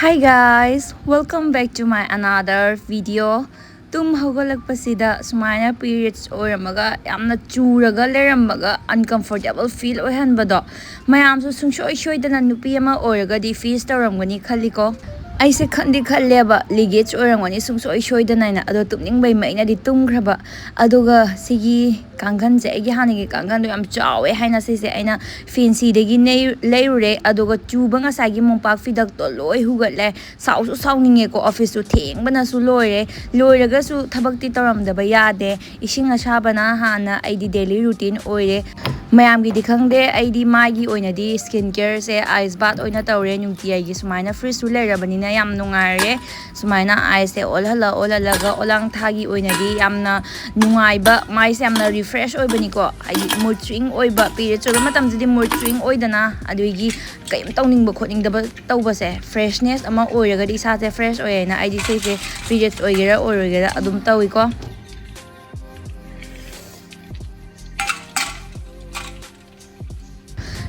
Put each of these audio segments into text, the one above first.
Hi guys! Welcome back to my another video. Haugalakpasida sumaina periods oiramaga yamna churaga leramaga uncomfortable feel oihanbado mayamsu sungsoi soidana nupi ama oiragadi face tawramgani khalliko. Aise khandi khalleba ligates oirangwani sungsoi soidana ado tumningbay mainadi tumgraba aduga sigi kangan je agi hanigi kangan do yam chawe haina sese aina fancy degi leire aduga chuba ngasagi mongpak fidak to loi hugatle sausu sauninge ko office to thengbana su loiraga su thabakti tawramdaba yade ising asabana hana aidi daily routine oire mayamgi dikhangde aidi magi oinadi skin care se ice bath oina tawre nungti aigi sumaina freeze su leirabani na yam nungaire sumaina ice se olalaga olang thagi oinadi yamna nungaiba mai se yamna refresh oibani ko aidi mood swing oiba period so matamjidi mood swing oidana aduigi kaim tawningba khoningdaba tawbase freshness ama oiragadi sa se fresh oina aidi se periods oigera oirogera adum tawi ko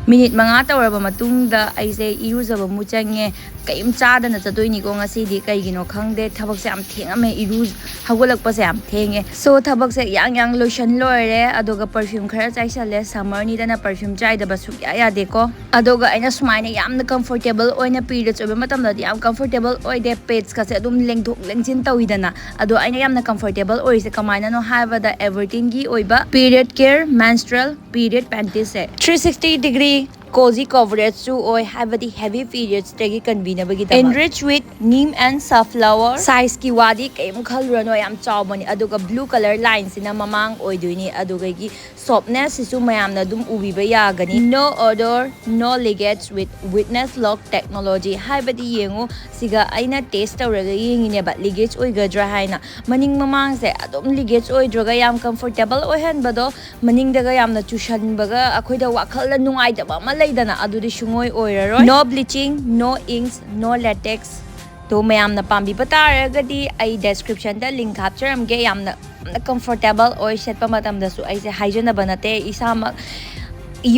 minute manga tawraba matungda aise iruzaba muchange kaim chadana chadoini ko ngasidi kaigino khangde thabak se am thengame iru hagolakpa se am thenge so thabak se yang lotion loire adoga perfume khara chaisale summer ni dana perfume chai da basuk ya de ko adoga aina sumaina yamna comfortable oina periods oba matamda yam comfortable oide pets ka se adum lengthok lengjin tawidana ado aina yamna comfortable oise kamaina no haiba da everteen gi oiba period care menstrual period panties se 360-degree cozy coverage to oi habadi heavy periods tegi convenient enriched with neem and safflower size ki wadi kaim khalrano yam chawbani aduga blue color lines ina mamang oiduini aduga gi softness isu mayamna dum ubiba yagani no odor no leakage with witness lock technology habadi yengu siga aina taste tawraga yengine ba leakage oigadra haina maning mamang se adum leakage oidraga yam comfortable oihan bado maning daga yamna chushan baga akhoida wakhal la nungai daba dana adudi shungoi oiraroi no bleaching no inks no latex to mayamna pambi bataragadi ai description da link hapcharamge yamna comfortable oi setpa matamda su aise haijana banate isama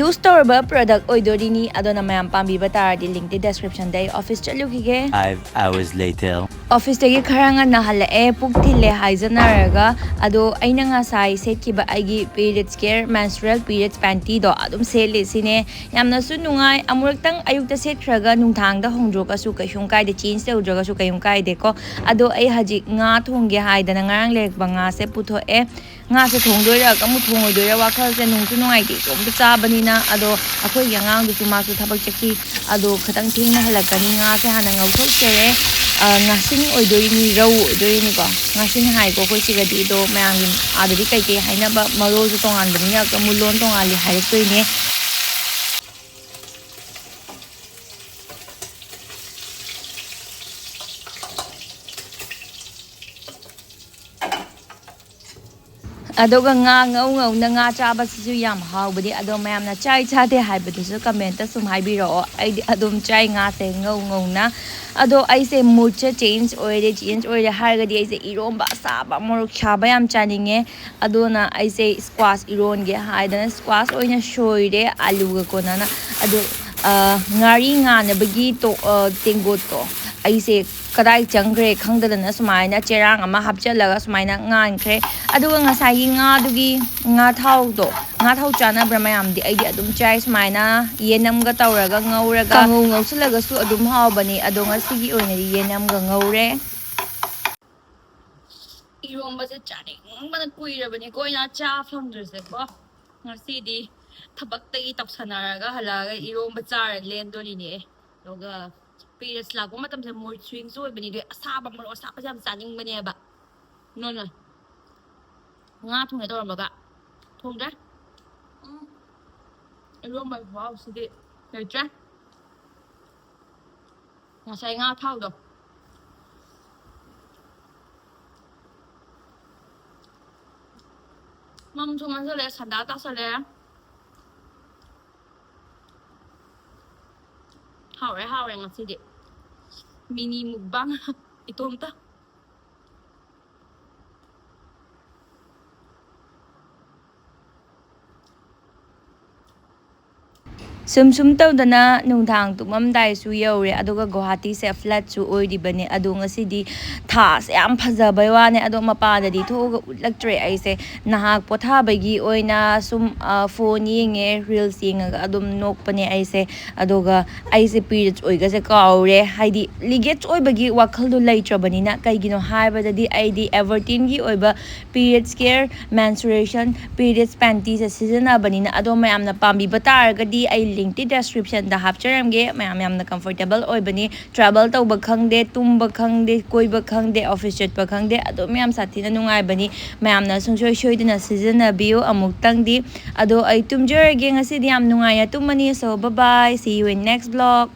use torba product oidorini adona mayam pambi bataradi link di description dai office chalugige 5 hours later office tagi kharanga nahale puk thile haijanaraga ado aina nga sai set ki ba aigi periods care menstrual periods panty do adum sele sine yamna su nungai amuraktang ayukta set khraga nungthang da hongdroka su kaihung kai de change tewdroga su kaihung kai de ko ado ai haji nga thongge haidana ngarang lek ba nga se putho nga se thongdoira kamu thongoidoira wakhal se nungtu nungai de tom cha bani na ado akhoi yangang du ma su thabak chaki ado khatang thingna halakani nga se hana ngauthok chere ngasing oidoini rau oidoini ko ngasing hai ko koi sigadi do mayang adadi kai kai haina ba maro ju tongan bani na ka mulon tongali hai toine adoga ngau na nga chaba sisu yam haubadi ado mayamna chai chade haibadusu comment sum haibiro ai adum chai nga se ngau na ado ai se mood change oire hargadi ai se iromba saba morok chaba yam chaninge adona ai se squash iron ge haidana squash oina shoire alu ga konana ado ngari nga na bagi to tengot to ai se kadai changre khangdana sumaina cherang ama hapchalaga sumaina ngankhre aduga ngasai nga dugi nga thau chana bramayam di aidi adum chai sumaina yenam ga tawraga ngauraga ngausulaga su adum hawbani ado ngasigi oina yenam ga ngaure iromba se chani mana kuirabani koina cha famdrese ko ngasidi thabak tagi tapsanaraga halaga iromba chara lendoni ne doga periods lagbo matamse mood swing so oibani de asaba maro asaba jam chaningbani ba no nga thongge tawramaga thongdra iromba wow sidi leitra ngasai nga thawdo mam thongan sale sanda ta sale haure ngasidi mini mukbang itomta ꯁꯨꯝ ꯇꯧꯗꯅ ꯅꯨꯡꯗꯥꯡ ꯇꯨꯝꯃꯝꯗꯥꯏꯁꯨ ꯌꯧꯔꯦ ꯑꯗꯨꯒ ꯒꯨꯋꯥꯍꯥꯇꯤꯁꯦ ꯐ꯭ꯂꯠꯁꯨ ꯑꯣꯏꯔꯤꯕꯅꯦ ꯑꯗꯣ ꯉꯁꯤꯗꯤ ꯊꯥꯁꯦ ꯌꯥꯝ ꯐꯖꯕꯩ ꯋꯥꯅꯦ ꯑꯗꯣ ꯃꯄꯥꯟꯗꯗꯤ ꯊꯣꯛꯑꯒ ꯎꯠꯂꯛꯇ꯭ꯔꯦ ꯑꯩꯁꯦ ꯅꯍꯥꯛ ꯄꯣꯊꯥꯕꯒꯤ ꯑꯣꯏꯅ ꯁꯨꯝ ꯐꯣꯟ ꯌꯦꯡꯉꯦ ꯔꯤꯜꯁ ꯌꯦꯡꯉꯒ ꯑꯗꯨꯝ ꯅꯣꯛꯄꯅꯦ ꯑꯩꯁꯦ ꯑꯗꯨꯒ ꯑꯩꯁꯦ ꯄꯤꯔꯤꯌꯠꯁ ꯑꯣꯏꯒꯁꯦ ꯀꯥꯎꯔꯦ ꯍꯥꯏꯗꯤ ꯂꯤꯒꯦꯠꯁ ꯑꯣꯏꯕꯒꯤ ꯋꯥꯈꯜꯗꯣ ꯂꯩꯇ꯭ꯔꯕꯅꯤ나 ꯀꯩꯒꯤꯅꯣ ꯍꯥꯏꯕꯗꯗꯤ ꯑꯩꯗꯤ everteen-ꯒꯤ ꯑꯣꯏꯕ ꯄꯤꯔꯤꯌꯠꯁ ꯀꯦꯌꯔ menstruation periods panties ꯁꯤꯖꯤꯟꯅꯕꯅꯤꯅ ꯑꯗꯣ ꯃꯌꯥꯝꯅ ꯄꯥꯝꯕꯤꯕ ꯇꯥꯔꯒꯗꯤ ꯑꯩ ꯂꯤꯡꯛꯇꯤ ꯗꯦꯁꯀ꯭ꯔꯤꯞꯁꯟꯗ ꯍꯥꯞꯆꯔꯝꯒꯦ ꯃꯌꯥꯝ ꯌꯥꯝꯅ ꯀꯝꯐꯣꯔꯇꯦꯕꯜ ꯑꯣꯏꯕꯅꯤ ꯇ꯭ꯔꯥꯚꯦꯜ ꯇꯧꯕ ꯈꯪꯗꯦ ꯇꯨꯝꯕ ꯈꯪꯗꯦ ꯀꯣꯏꯕ ꯈꯪꯗꯦ ꯑꯣꯐꯤꯁ ꯆꯠꯄ ꯈꯪꯗꯦ ꯑꯗꯨꯝ ꯌꯥꯝ ꯁꯥꯊꯤꯅ ꯅꯨꯡꯉꯥꯏꯕꯅꯤ ꯃꯌꯥꯝꯅ ꯁꯨꯡꯁꯣꯏ ꯁꯣꯏꯗꯅ ꯁꯤꯖꯤꯟꯅꯕꯤꯌꯨ ꯑꯃꯨꯛꯇꯪꯗꯤ ꯑꯗꯣ ꯑꯩ ꯇꯨꯝꯖꯔꯒꯦ ꯉꯁꯤꯗꯤ ꯌꯥꯝ ꯅꯨꯡꯉꯥꯏꯅ ꯇꯨꯝꯃꯅꯤ so bye bye see you in next vlog